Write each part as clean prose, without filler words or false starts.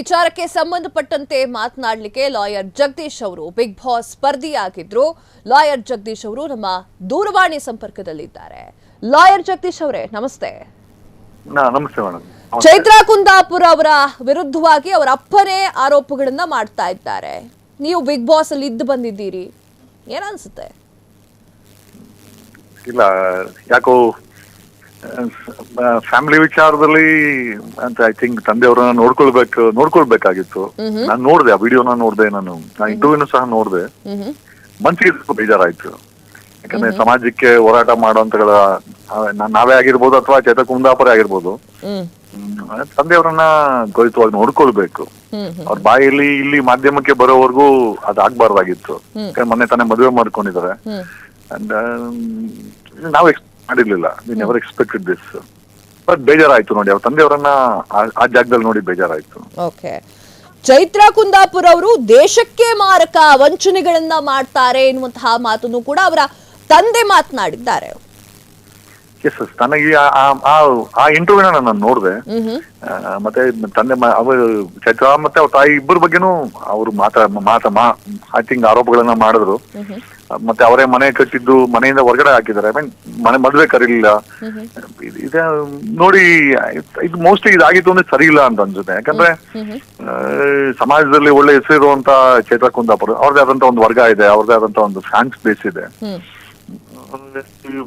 ವಿಚಾರಕ್ಕೆ ಸಂಬಂಧಪಟ್ಟಂತೆ ಮಾತನಾಡಲಿಕ್ಕೆ ಲಾಯರ್ ಜಗದೀಶ್ ಅವರು ಬಿಗ್ ಬಾಸ್ ಸ್ಪರ್ಧಿಯಾಗಿದ್ರು. ಲಾಯರ್ ಜಗದೀಶ್ ಅವರು ನಮ್ಮ ದೂರವಾಣಿ ಸಂಪರ್ಕದಲ್ಲಿದ್ದಾರೆ. ಲಾಯರ್ ಜಗದೀಶ್ ಅವರೇ, ನಮಸ್ತೆ. ನಮಸ್ತೆ ಮೇಡಮ್. ಚೈತ್ರಾ ಕುಂದಾಪುರ ಅವರ ವಿರುದ್ಧವಾಗಿ ಅವರ ಅಪ್ಪನೇ ಆರೋಪಗಳನ್ನ ಮಾಡ್ತಾ ಇದ್ದಾರೆ. ನೀವು ಬಿಗ್ ಬಾಸ್ ಅಲ್ಲಿ ಇದ್ದು ಬಂದಿದ್ದೀರಿ, ಏನನ್ಸುತ್ತೆ? ಇಲ್ಲ, ಯಾಕೋ ಫ್ಯಾಮಿಲಿ ವಿಚಾರದಲ್ಲಿ ಅಂತ ಐ ಥಿಂಕ್ ತಂದೆಯವ್ರನ್ನ ನೋಡ್ಕೊಳ್ಬೇಕಾಗಿತ್ತು. ನಾನು ನೋಡ್ದೆ, ಆ ವಿಡಿಯೋನ ನೋಡ್ದೆ, ನಾನು ಇಂಟರ್ವ್ಯೂನು ಸಹ ನೋಡ್ದೆ. ಮನ್ಸಿಗೆ ಬೇಜಾರಾಯ್ತು. ಯಾಕಂದ್ರೆ ಸಮಾಜಕ್ಕೆ ಹೋರಾಟ ಮಾಡುವಂತಗಳ ನಾವೇ ಆಗಿರ್ಬೋದು ಅಥವಾ ಚೈತ್ರಾ ಕುಂದಾಪುರ ಆಗಿರ್ಬೋದು, ತಂದೆಯವ್ರನ್ನ ತ್ವರಿತವಾಗಿ ನೋಡ್ಕೊಳ್ಬೇಕು. ಅವ್ರ ಬಾಯಲ್ಲಿ ಇಲ್ಲಿ ಮಾಧ್ಯಮಕ್ಕೆ ಬರೋವರೆಗೂ ಅದಾಗ್ಬಾರ್ದಾಗಿತ್ತು. ಮೊನ್ನೆ ತಾನೇ ಮದುವೆ ಮಾಡ್ಕೊಂಡಿದ್ದಾರೆ. ಅಂಡ್ ನಾವು ಎಕ್ಸ್ಪೆಕ್ಟ್ ಮಾಡಿರ್ಲಿಲ್ಲ, we never expected this. But ಬೇಜಾರಾಯ್ತು ನೋಡಿ, ಅವ್ರ ತಂದೆಯವರನ್ನ ಆ ಜಾಗದಲ್ಲಿ ನೋಡಿ ಬೇಜಾರಾಯ್ತು. ಓಕೆ, ಚೈತ್ರಾ ಕುಂದಾಪುರ ಅವರು ದೇಶಕ್ಕೆ ಮಾರಕ ವಂಚನೆಗಳನ್ನ ಮಾಡ್ತಾರೆ ಎನ್ನುವಂತಹ ಮಾತನ್ನು ಕೂಡ ಅವರ ತಂದೆ ಮಾತನಾಡಿದ್ದಾರೆ. ಎಸ್, ನನಗೆ ಆ ಇಂಟರ್ವ್ಯೂನ ನಾನು ನೋಡಿದೆ. ಮತ್ತೆ ತಂದೆ ಅವರು ಚೈತ್ರಾ ಮತ್ತೆ ಅವ್ರ ತಾಯಿ ಇಬ್ಬರ ಬಗ್ಗೆನೂ ಅವರು ಐ ಥಿಂಕ್ ಆರೋಪಗಳನ್ನ ಮಾಡಿದ್ರು. ಮತ್ತೆ ಅವರೇ ಮನೆ ಕಟ್ಟಿದ್ದು ಮನೆಯಿಂದ ಹೊರಗಡೆ ಹಾಕಿದ್ದಾರೆ. ಐ ಮೀನ್ ಮದುವೆ ಕರೀಲಿಲ್ಲ. ಇದ ನೋಡಿ, ಇದು ಮೋಸ್ಟ್ಲಿ ಇದಾಗಿತ್ತು ಅಂದ್ರೆ ಸರಿ ಇಲ್ಲ ಅಂತ ಅನ್ಸುತ್ತೆ. ಯಾಕಂದ್ರೆ ಸಮಾಜದಲ್ಲಿ ಒಳ್ಳೆ ಹೆಸರಿರುವಂತ ಚೈತ್ರಾ ಕುಂದಾಪುರ, ಅವ್ರದೇ ಆದಂತ ಒಂದು ವರ್ಗ ಇದೆ, ಅವ್ರದೇ ಆದಂತ ಒಂದು ಫ್ಯಾನ್ಸ್ ಬೇಸ್ ಇದೆ.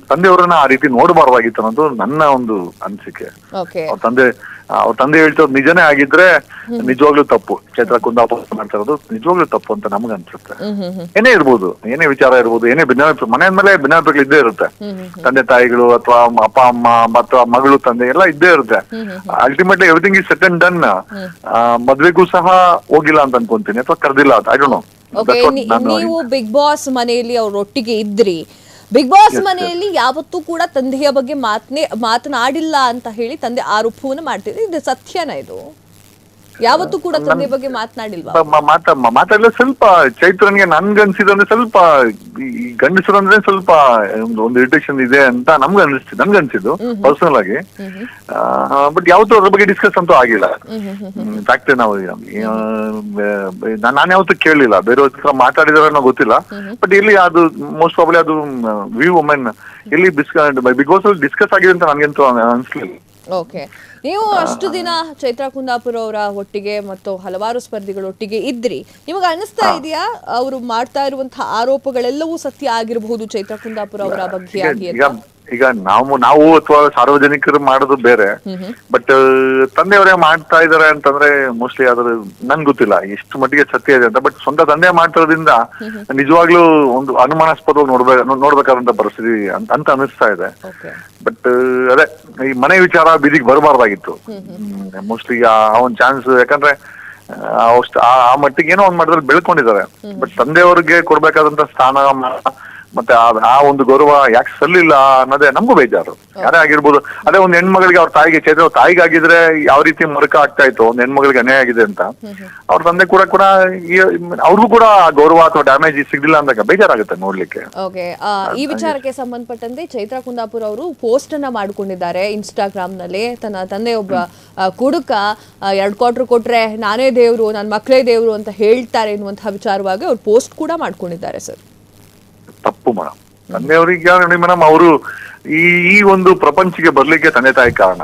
ತಂದೆಯವರನ್ನ ಆ ರೀತಿ ನೋಡಬಾರ್ದಾಗಿತ್ತು ಅನ್ನೋದು ನನ್ನ ಒಂದು ಅನಿಸಿಕೆ. ಅವ್ರ ತಂದೆ ಹೇಳ್ತಿರೋದು ನಿಜನೇ ಆಗಿದ್ರೆ ನಿಜವಾಗ್ಲೂ ತಪ್ಪು. ಚೈತ್ರಾ ಕುಂದಾಪುರ ಮಾಡ್ತಾ ಇರೋದು ನಿಜವಾಗ್ಲೂ ತಪ್ಪು ಅಂತ ನಮ್ಗ ಅನ್ಸುತ್ತೆ. ಏನೇ ಇರ್ಬೋದು, ಏನೇ ವಿಚಾರ ಇರ್ಬೋದು, ಏನೇ ಭಿನ್ನಾಭಿಪ್ರಾಯ, ಮನೆ ಮೇಲೆ ಭಿನ್ನಾಭಿಪ್ರಾಯಗಳು ಇದ್ದೇ ಇರುತ್ತೆ. ತಂದೆ ತಾಯಿಗಳು ಅಥವಾ ಅಪ್ಪ ಅಮ್ಮ ಅಥವಾ ಮಗಳು ತಂದೆ ಎಲ್ಲ ಇದ್ದೇ ಇರುತ್ತೆ. Ultimately everything is set and done. ಮದ್ವೆಗೂ ಸಹ ಹೋಗಿಲ್ಲ ಅಂತ ಅನ್ಕೊಂತೀನಿ, ಅಥವಾ ಕರೆದಿಲ್ಲ ಅಂತ, ಐ ಡೋಂಟ್ ನೋ. ನೀವು ಬಿಗ್ ಬಾಸ್ ಮನೆಯಲ್ಲಿ ಅವ್ರೊಟ್ಟಿಗೆ ಇದ್ರಿ. ಬಿಗ್ ಬಾಸ್ ಮನೆಯಲ್ಲಿ ಯಾವತ್ತೂ ಕೂಡ ತಂದೆಯ ಬಗ್ಗೆ ಮಾತನಾಡಿಲ್ಲ ಅಂತ ಹೇಳಿ ತಂದೆ ಆರೋಪವನ್ನು ಮಾಡ್ತಿದ್ರು. ಇದು ಸತ್ಯನ? ಇದು ಯಾವತ್ತೂ ಕೂಡ ತಂದೆ ಬಗ್ಗೆ ಮಾತನಾಡಿಲ್ವಾ? ಮಾತಾಡಲ್ಲ. ಸ್ವಲ್ಪ ಚೈತ್ರನ್ಗೆ ನನ್ಗನ್ಸಿದಂದ್ರೆ ಸ್ವಲ್ಪ ಈ ಗಂಡಸರು ಅಂದ್ರೆ ಸ್ವಲ್ಪ ಒಂದು ಇರಿಟೇಷನ್ ಇದೆ ಅಂತ ನನ್ಗನ್ಸಿದ್ದು ಪರ್ಸನಲ್ ಆಗಿ. ಬಟ್ ಯಾವತ್ತೂ ಅದ್ರ ಬಗ್ಗೆ ಡಿಸ್ಕಸ್ ಅಂತೂ ಆಗಿಲ್ಲ. ಫ್ಯಾಕ್ಟ್ ನಾವು ನಾನು ಯಾವತ್ತೂ ಕೇಳಲಿಲ್ಲ. ಬೇರೆಯವ್ರ ಮಾತಾಡಿದಾರೆ ಅನ್ನೋ ಗೊತ್ತಿಲ್ಲ. ಬಟ್ ಇಲ್ಲಿ ಅದು ಮೋಸ್ಟ್ ಪ್ರಾಬ್ಲಿ ಅದು ವಿ ವುಮೆನ್ ಇಲ್ಲಿ ಬಿಗ್ ಬಾಸ್ ಅಲ್ಲಿ ಡಿಸ್ಕಸ್ ಆಗಿದೆ ಅಂತ ನನ್ಗಂತೂ ಅನ್ಸ್ಲಿಲ್ಲ. ಓಕೆ, ನೀವು ಅಷ್ಟು ದಿನ ಚೈತ್ರಾ ಕುಂದಾಪುರ ಅವರ ಒಟ್ಟಿಗೆ ಮತ್ತು ಹಲವಾರು ಸ್ಪರ್ಧಿಗಳೊಟ್ಟಿಗೆ ಇದ್ರಿ. ನಿಮಗೆ ಅನಿಸ್ತಾ ಇದೆಯಾ ಅವರು ಮಾಡ್ತಾ ಇರುವಂತಹ ಆರೋಪಗಳೆಲ್ಲವೂ ಸತ್ಯ ಆಗಿರಬಹುದು ಚೈತ್ರಾ ಕುಂದಾಪುರ ಅವರ ಬಗ್ಗೆ? ಈಗ ನಾವು ಅಥವಾ ಸಾರ್ವಜನಿಕರು ಮಾಡೋದು ಬೇರೆ. ಬಟ್ ತಂದೆಯವರೇ ಮಾಡ್ತಾ ಇದಾರೆ ಅಂತಂದ್ರೆ ಮೋಸ್ಟ್ಲಿ ಅದ್ರ ನನ್ ಗೊತ್ತಿಲ್ಲ ಎಷ್ಟು ಮಟ್ಟಿಗೆ ಸತ್ಯ ಇದೆ ಅಂತ. ಬಟ್ ಸ್ವಂತ ತಂದೆ ಮಾಡ್ತಿರೋದ್ರಿಂದ ನಿಜವಾಗ್ಲೂ ಒಂದು ಅನುಮಾನಾಸ್ಪದವಾಗಿ ನೋಡ್ಬೇಕಾದಂತ ಪರಿಸ್ಥಿತಿ ಅಂತ ಅನಿಸ್ತಾ ಇದೆ. ಬಟ್ ಅದೇ ಈ ಮನೆ ವಿಚಾರ ಬೀದಿಗೆ ಬರಬಾರ್ದಾಗಿತ್ತು ಮೋಸ್ಟ್ಲಿ. ಆ ಒಂದು ಚಾನ್ಸ್, ಯಾಕಂದ್ರೆ ಆ ಮಟ್ಟಿಗೆ ಏನೋ ಒಂದ್ ಮಾಡಿದ್ರೆ ಬೆಳ್ಕೊಂಡಿದ್ದಾರೆ. ಬಟ್ ತಂದೆಯವ್ರಿಗೆ ಕೊಡ್ಬೇಕಾದಂತ ಸ್ಥಾನ ಮತ್ತೆ ಆ ಒಂದು ಗೌರವ ಯಾಕೆ ಸಲ್ಲಿಲ್ಲ ಅನ್ನೋದೇ ನಮಗೂ ಬೇಜಾರು. ಯಾರೇ ಆಗಿರ್ಬೋದು. ಅದೇ ಒಂದು ಹೆಣ್ಮಗಳಿಗೆ ಅವ್ರ ತಾಯಿಗೆ, ಚೈತ್ರ ತಾಯಿಗಾಗಿದ್ರೆ ಯಾವ ರೀತಿ ಮರುಕ ಆಗ್ತಾ ಇತ್ತು, ಒಂದ್ ಹೆಣ್ಮಗಳಿಗೆ ಅನ್ಯಾಯ ಆಗಿದೆ ಅಂತ, ಅವ್ರ ತಂದೆ ಕೂಡ ಅವ್ರಿಗೂ ಕೂಡ ಗೌರವ ಅಥವಾ ಡ್ಯಾಮೇಜ್ ಸಿಗ್ಲಿಲ್ಲ ಅಂದಾಗ ಬೇಜಾರಾಗುತ್ತೆ ನೋಡ್ಲಿಕ್ಕೆ. ಓಕೆ, ಈ ವಿಚಾರಕ್ಕೆ ಸಂಬಂಧಪಟ್ಟಂತೆ ಚೈತ್ರಾ ಕುಂದಾಪುರ ಅವರು ಪೋಸ್ಟ್ ಅನ್ನ ಮಾಡ್ಕೊಂಡಿದ್ದಾರೆ ಇನ್ಸ್ಟಾಗ್ರಾಮ್ ನಲ್ಲಿ. ತನ್ನ ತಂದೆ ಒಬ್ಬ ಕುಡುಕ, 2 ಕ್ವಾರ್ಟರ್ ಕೊಟ್ರೆ ನಾನೇ ದೇವ್ರು, ನನ್ನ ಮಕ್ಕಳೇ ದೇವ್ರು ಅಂತ ಹೇಳ್ತಾರೆ ಎನ್ನುವಂತಹ ವಿಚಾರವಾಗಿ ಅವ್ರು ಪೋಸ್ಟ್ ಕೂಡ ಮಾಡ್ಕೊಂಡಿದ್ದಾರೆ. ಸರ್, ತಪ್ಪು ಮೇಡಮ್. ತಂದೆಯವ್ರಿಗೆ ನೋಡಿ ಮೇಡಮ್, ಅವರು ಈ ಒಂದು ಪ್ರಪಂಚಕ್ಕೆ ಬರ್ಲಿಕ್ಕೆ ತಂದೆ ತಾಯಿ ಕಾರಣ.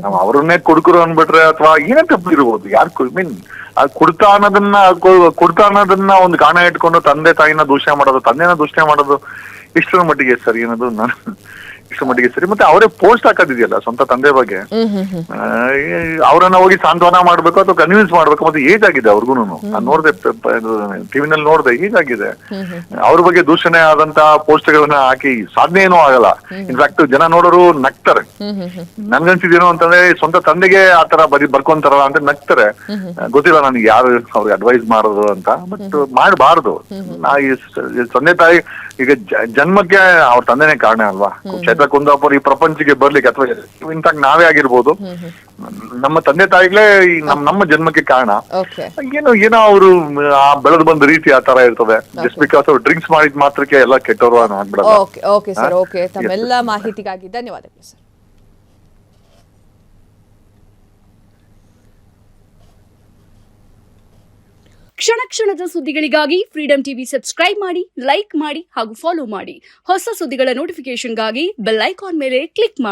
ನಾವು ಅವ್ರನ್ನೇ ಕುಡುಕರು ಅನ್ಬಿಟ್ರೆ ಅಥವಾ ಏನೇ ತಪ್ಪು ಇರ್ಬೋದು, ಯಾರು ಮೀನ್ ಕುಡ್ತಾ ಅನ್ನೋದನ್ನ ಒಂದು ಕಾರಣ ಇಟ್ಕೊಂಡು ತಂದೆ ತಾಯಿನ ದೂಷಣೆ ಮಾಡೋದು, ತಂದೆನ ದೂಷಣೆ ಮಾಡೋದು ಇಷ್ಟರ ಮಟ್ಟಿಗೆ ಸರಿ ಅನ್ನೋದು ಇಷ್ಟರ ಮಟ್ಟಿಗೆ ಸರಿ. ಮತ್ತೆ ಅವರೇ ಪೋಸ್ಟ್ ಹಾಕೋದಿದೆಯಲ್ಲ ಸ್ವಂತ ತಂದೆ ಬಗ್ಗೆ, ಅವ್ರನ್ನ ಹೋಗಿ ಸಾಂತ್ವನ ಮಾಡ್ಬೇಕು ಅಥವಾ ಕನ್ವಿನ್ಸ್ ಮಾಡ್ಬೇಕು. ಮತ್ತೆ ಏಜ್ ಆಗಿದೆ ಅವ್ರಿಗೂನು. ನಾನು ನೋಡ್ದೆ, ಟಿವಿನಲ್ಲಿ ನೋಡ್ದೆ, ಏಜ್ ಆಗಿದೆ. ಅವ್ರ ಬಗ್ಗೆ ದೂಷಣೆ ಆದಂತ ಪೋಸ್ಟ್ ಗಳನ್ನ ಹಾಕಿ ಸಾಧನೆ ಏನೂ ಆಗಲ್ಲ. ಇನ್ಫ್ಯಾಕ್ಟ್ ಜನ ನೋಡೋರು ನಗ್ತಾರೆ. ನನ್ಗನ್ಸಿದೇನು ಅಂತಂದ್ರೆ ಸ್ವಂತ ತಂದೆಗೆ ಆತರ ಬರ್ಕೊಂತಾರಲ್ಲ ಅಂತ ನಗ್ತಾರೆ. ಗೊತ್ತಿಲ್ಲ ನನಗೆ ಯಾರು ಅವ್ರಿಗೆ ಅಡ್ವೈಸ್ ಮಾಡೋದು ಅಂತ. ಬಟ್ ಮಾಡಬಾರ್ದು. ತಂದೆ ತಾಯಿ ಈಗ ಜನ್ಮಕ್ಕೆ ಅವ್ರ ತಂದೆನೇ ಕಾರಣ ಅಲ್ವಾ. ಚೈತ್ರಾ ಕುಂದಾಪುರ ಈ ಪ್ರಪಂಚಕ್ಕೆ ಬರ್ಲಿಕ್ಕೆ ಅಥವಾ ಇನ್ಫ್ಯಾಕ್ಟ್ ನಾವೇ ಆಗಿರ್ಬೋದು, ನಮ್ಮ ತಂದೆ ತಾಯಿಗಳೇ ನಮ್ಮ ಜನ್ಮಕ್ಕೆ ಕಾರಣ. ಏನೋ ಅವರು ಬೆಳೆದು ಬಂದ ರೀತಿ ಆ ತರ ಇರ್ತದೆ. ಜಸ್ಟ್ ಬಿಕಾಸ್ ಅವ್ರು ಡ್ರಿಂಕ್ಸ್ ಮಾಡಿದ ಮಾತ್ರಕ್ಕೆ ಎಲ್ಲ ಕೆಟ್ಟವರು ಆಗ್ಬಿಡಲ್ಲ. ಓಕೆ ಸರ್, ಓಕೆ, ತಮ್ಮೆಲ್ಲ ಮಾಹಿತಿಗಾಗಿ ಧನ್ಯವಾದಗಳು ಸರ್. ಕ್ಷಣ ಕ್ಷಣದ ಸುದ್ದಿಗಳಿಗಾಗಿ ಫ್ರೀಡಂ ಟಿವಿ ಸಬ್ಸ್ಕ್ರೈಬ್ ಮಾಡಿ, ಲೈಕ್ ಮಾಡಿ ಹಾಗೂ ಫಾಲೋ ಮಾಡಿ. ಹೊಸ ಸುದ್ದಿಗಳ ನೋಟಿಫಿಕೇಶನ್ಗಾಗಿ ಬೆಲ್ ಐಕಾನ್ ಮೇಲೆ ಕ್ಲಿಕ್ ಮಾಡಿ.